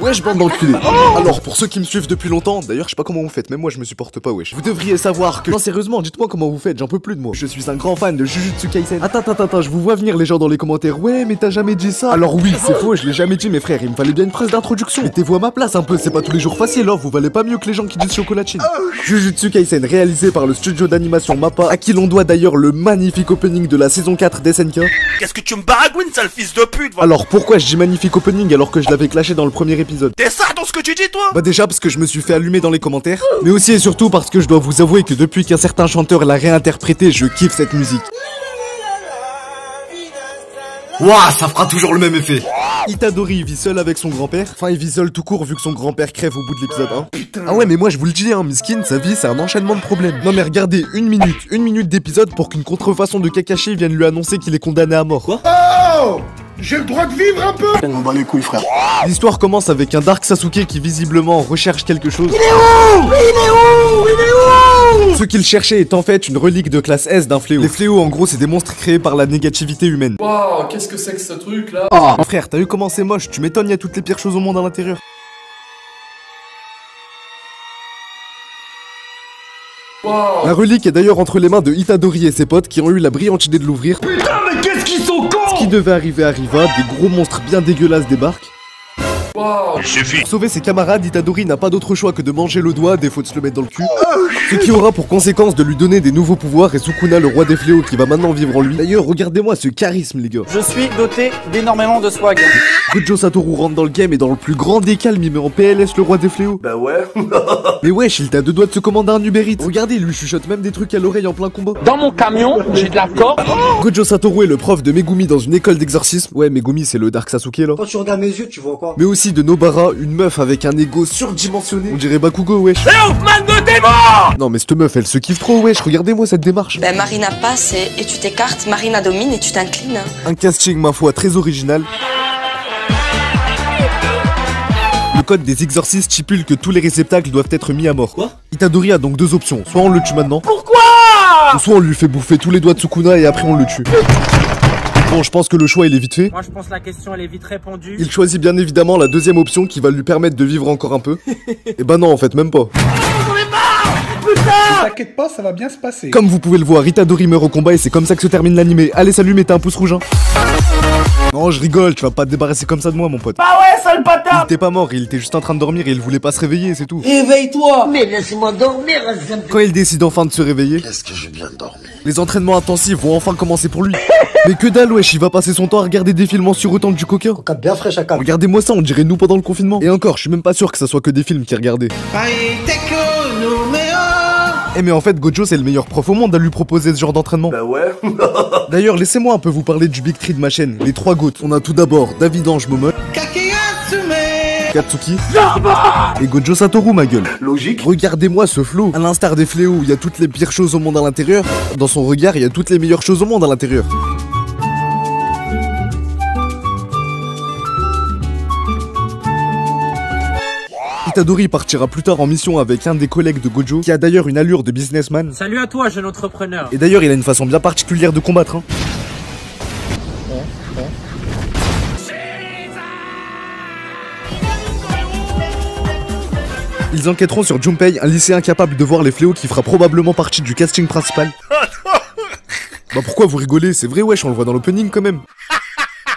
Wesh bande d'enculés. Alors pour ceux qui me suivent depuis longtemps, d'ailleurs je sais pas comment vous faites, même moi je me supporte pas wesh. Vous devriez savoir que... Non sérieusement, dites-moi comment vous faites, j'en peux plus de moi. Je suis un grand fan de Jujutsu Kaisen. Attends, je vous vois venir les gens dans les commentaires. Ouais mais t'as jamais dit ça. Alors oui c'est faux, je l'ai jamais dit mes frères, il me fallait bien une phrase d'introduction. Mettez-vous à ma place un peu, c'est pas tous les jours facile hein, vous valez pas mieux que les gens qui disent chocolatine. Jujutsu Kaisen réalisé par le studio d'animation Mappa, à qui l'on doit d'ailleurs le magnifique opening de la saison 4 d'SNK. Qu'est-ce que tu me baragouines sale fils de pute. Alors pourquoi je dis magnifique opening alors que je l'avais clashé dans le premier épisode? T'es ça dans ce que tu dis toi? Bah déjà parce que je me suis fait allumer dans les commentaires, mais aussi et surtout parce que je dois vous avouer que depuis qu'un certain chanteur l'a réinterprété, je kiffe cette musique. Ouah, ça fera toujours le même effet. Itadori vit seul avec son grand-père. Enfin, il vit seul tout court vu que son grand-père crève au bout de l'épisode 1. Ah ouais, mais moi je vous le dis, hein, Miskin, sa vie c'est un enchaînement de problèmes. Non mais regardez, une minute d'épisode pour qu'une contrefaçon de Kakashi vienne lui annoncer qu'il est condamné à mort. Quoi? Oh, j'ai le droit de vivre un peu. On m'en bat les couilles, frère. L'histoire commence avec un Dark Sasuke qui visiblement recherche quelque chose. Il est où? Il est où? Il est où? Ce qu'il cherchait est en fait une relique de classe S d'un fléau. Les fléaux en gros c'est des monstres créés par la négativité humaine. Waouh, qu'est-ce que c'est que ce truc là? Oh frère, t'as vu comment c'est moche? Tu m'étonnes, y a toutes les pires choses au monde à l'intérieur. Waouh. La relique est d'ailleurs entre les mains de Itadori et ses potes qui ont eu la brillante idée de l'ouvrir. Putain, mais qu'est-ce qu'ils sont cons! Ce qui devait arriver arriva, des gros monstres bien dégueulasses débarquent. Waouh. Il suffit. Pour sauver ses camarades, Itadori n'a pas d'autre choix que de manger le doigt, des fois de se le mettre dans le cul. Ce qui aura pour conséquence de lui donner des nouveaux pouvoirs et Sukuna le roi des fléaux qui va maintenant vivre en lui. D'ailleurs, regardez-moi ce charisme les gars. Je suis doté d'énormément de swag. Gojo Satoru rentre dans le game et dans le plus grand des calmes, il met en PLS le roi des fléaux. Bah ouais. Mais wesh, il t'a deux doigts de se commander un Uber Eats. Regardez, il lui chuchote même des trucs à l'oreille en plein combat. Dans mon camion, j'ai de la corde. Gojo Satoru est le prof de Megumi dans une école d'exorcisme. Ouais, Megumi c'est le Dark Sasuke là. Quand tu regardes mes yeux, tu vois quoi? Mais aussi de Nobara, une meuf avec un ego surdimensionné. On dirait Bakugo, wesh. Man de démon. Non mais cette meuf, elle se kiffe trop, wesh. Regardez-moi cette démarche. Ben Marina passe et tu t'écartes, Marina domine et tu t'inclines. Un casting, ma foi, très original. Le code des exorcistes stipule que tous les réceptacles doivent être mis à mort. Quoi? Itadori a donc deux options. Soit on le tue maintenant. Pourquoi? Ou soit on lui fait bouffer tous les doigts de Sukuna et après on le tue. Bon, je pense que le choix il est vite fait. Moi je pense que la question elle est vite répondue. Il choisit bien évidemment la deuxième option qui va lui permettre de vivre encore un peu. Et bah non en fait même pas. T'inquiète pas, ça va bien se passer. Comme vous pouvez le voir, Itadori meurt au combat et c'est comme ça que se termine l'animé. Allez salut, mettez un pouce rouge hein. Non je rigole, tu vas pas te débarrasser comme ça de moi mon pote. Ah ouais, sale Il bâtard. était pas mort, il était juste en train de dormir et il voulait pas se réveiller, c'est tout. Réveille-toi! Mais laisse-moi dormir, Quand il décide enfin de se réveiller, Est-ce que j'ai bien dormi? les entraînements intensifs vont enfin commencer pour lui. Mais que dalle wesh, il va passer son temps à regarder des films en surotant du coca. Cap bien fraîche à cap. Regardez-moi ça, on dirait nous pendant le confinement. Et encore, je suis même pas sûr que ça soit que des films qui regardait. Eh mais en fait Gojo c'est le meilleur prof au monde à lui proposer ce genre d'entraînement. Bah ouais. D'ailleurs laissez-moi un peu vous parler du Big Tree de ma chaîne, les trois GOAT. On a tout d'abord David Ange Momon, Katsuki et Gojo Satoru ma gueule. Logique. Regardez-moi ce flow. À l'instar des fléaux où il y a toutes les pires choses au monde à l'intérieur, dans son regard il y a toutes les meilleures choses au monde à l'intérieur. Itadori partira plus tard en mission avec un des collègues de Gojo, qui a d'ailleurs une allure de businessman. Salut à toi jeune entrepreneur. Et d'ailleurs il a une façon bien particulière de combattre hein. Ils enquêteront sur Junpei, un lycéen capable de voir les fléaux qui fera probablement partie du casting principal. Bah pourquoi vous rigolez? C'est vrai wesh, on le voit dans l'opening quand même.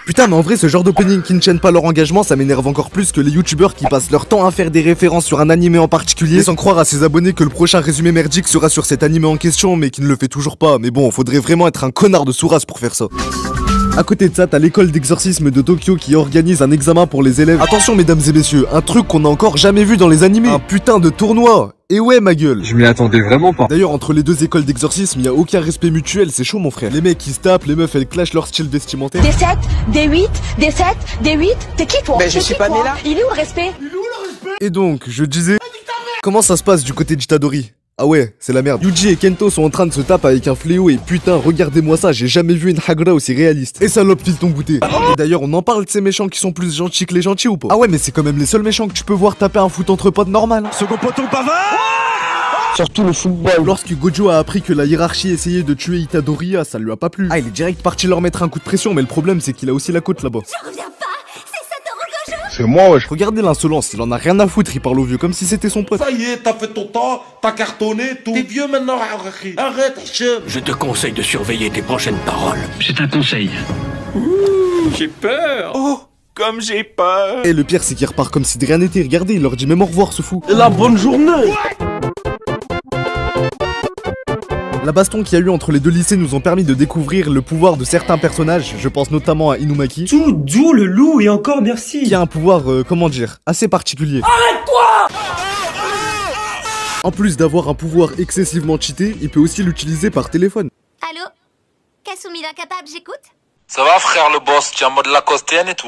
Putain mais en vrai ce genre d'opening qui ne tiennent pas leur engagement ça m'énerve encore plus que les youtubeurs qui passent leur temps à faire des références sur un animé en particulier sans croire à ses abonnés que le prochain résumé merdique sera sur cet animé en question mais qui ne le fait toujours pas. Mais bon, faudrait vraiment être un connard de Souras pour faire ça. À côté de ça, t'as l'école d'exorcisme de Tokyo qui organise un examen pour les élèves. Attention mesdames et messieurs, un truc qu'on a encore jamais vu dans les animés. Un putain de tournoi. Et ouais ma gueule. Je m'y attendais vraiment pas. D'ailleurs entre les deux écoles d'exorcisme, il y a aucun respect mutuel, c'est chaud mon frère. Les mecs ils se tapent, les meufs elles clashent leur style vestimentaire. Des 7, des 8, des 7, des 8. T'es qui toi? Ben, je suis pas né là. Il est où le respect? Et donc, je disais, comment ça se passe du côté d'Itadori? Ah ouais, c'est la merde. Yuji et Kento sont en train de se taper avec un fléau et putain, regardez-moi ça, j'ai jamais vu une Hagura aussi réaliste. Et salope, file ton goûter. Et d'ailleurs, on en parle de ces méchants qui sont plus gentils que les gentils ou pas? Ah ouais, mais c'est quand même les seuls méchants que tu peux voir taper un foot entre potes normal. Second poteau bavard. Surtout le football. Lorsque Gojo a appris que la hiérarchie essayait de tuer Itadori, ça lui a pas plu. Ah, il est direct parti leur mettre un coup de pression, mais le problème c'est qu'il a aussi la côte là-bas. Je reviens pas. C'est Satoru Gojo. C'est moi, wesh. Regardez l'insolence, il en a rien à foutre, il parle au vieux comme si c'était son pote. Ça y est, t'as fait ton temps, t'as cartonné, tout. T'es vieux maintenant, arrête, chum. Je te conseille de surveiller tes prochaines paroles. C'est un conseil. J'ai peur. Oh, comme j'ai peur. Et le pire, c'est qu'il repart comme si de rien n'était. Regardez, il leur dit même au revoir, ce fou. La bonne journée. La baston qu'il y a eu entre les deux lycées nous ont permis de découvrir le pouvoir de certains personnages, je pense notamment à Inumaki, Tout doux le loup et encore merci. qui a un pouvoir, comment dire, assez particulier. Arrête-toi! En plus d'avoir un pouvoir excessivement cheaté, il peut aussi l'utiliser par téléphone. Allô? Kasumi l'incapable, j'écoute? Ça va, frère le boss, tu es en mode Lacosteenne et tout.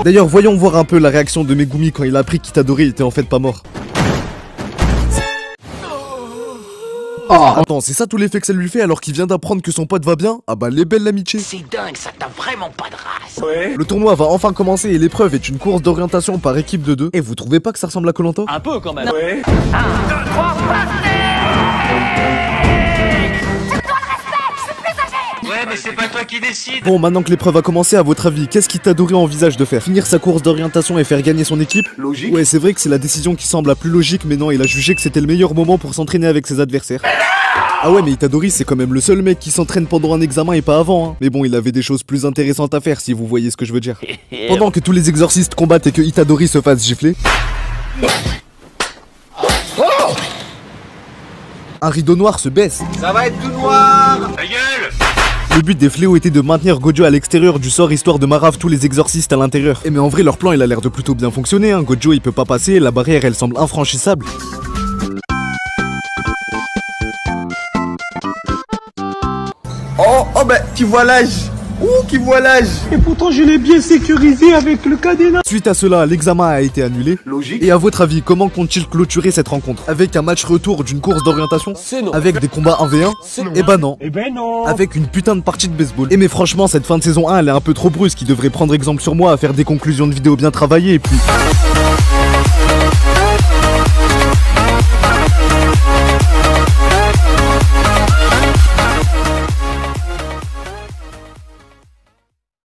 D'ailleurs, voyons voir un peu la réaction de Megumi quand il a appris qu'Itadori était en fait pas mort. Attends, c'est ça tout l'effet que ça lui fait alors qu'il vient d'apprendre que son pote va bien? Ah bah les belles l'amitié. C'est dingue, ça t'a vraiment pas de race. Ouais. Le tournoi va enfin commencer et l'épreuve est une course d'orientation par équipe de 2. Et vous trouvez pas que ça ressemble à Koh-Lanta? Un peu quand même. Ouais. Ouais, mais c'est pas toi qui décide. Bon, maintenant que l'épreuve a commencé, à votre avis, qu'est-ce qu'Itadori envisage de faire? Finir sa course d'orientation et faire gagner son équipe? Logique. Ouais, c'est vrai que c'est la décision qui semble la plus logique, mais non, il a jugé que c'était le meilleur moment pour s'entraîner avec ses adversaires. Ah ouais, mais Itadori, c'est quand même le seul mec qui s'entraîne pendant un examen et pas avant, hein. Mais bon, il avait des choses plus intéressantes à faire, si vous voyez ce que je veux dire. Pendant que tous les exorcistes combattent et que Itadori se fasse gifler, un rideau noir se baisse. Ça va être tout noir. Ta gueule. Le but des fléaux était de maintenir Gojo à l'extérieur du sort histoire de marave tous les exorcistes à l'intérieur. Et mais en vrai leur plan il a l'air de plutôt bien fonctionner, hein. Gojo il peut pas passer, la barrière elle semble infranchissable. Oh bah, qui voit l'âge. Ouh, qui voit l'âge. Et pourtant, je l'ai bien sécurisé avec le cadenas. Suite à cela, l'examen a été annulé. Logique. Et à votre avis, comment compte-t-il clôturer cette rencontre? Avec un match retour d'une course d'orientation? C'est non. Avec des combats 1v1? Eh ben non. Eh ben non. Avec une putain de partie de baseball. Et mais franchement, cette fin de saison 1, elle est un peu trop brusque. Il devrait prendre exemple sur moi à faire des conclusions de vidéos bien travaillées et puis...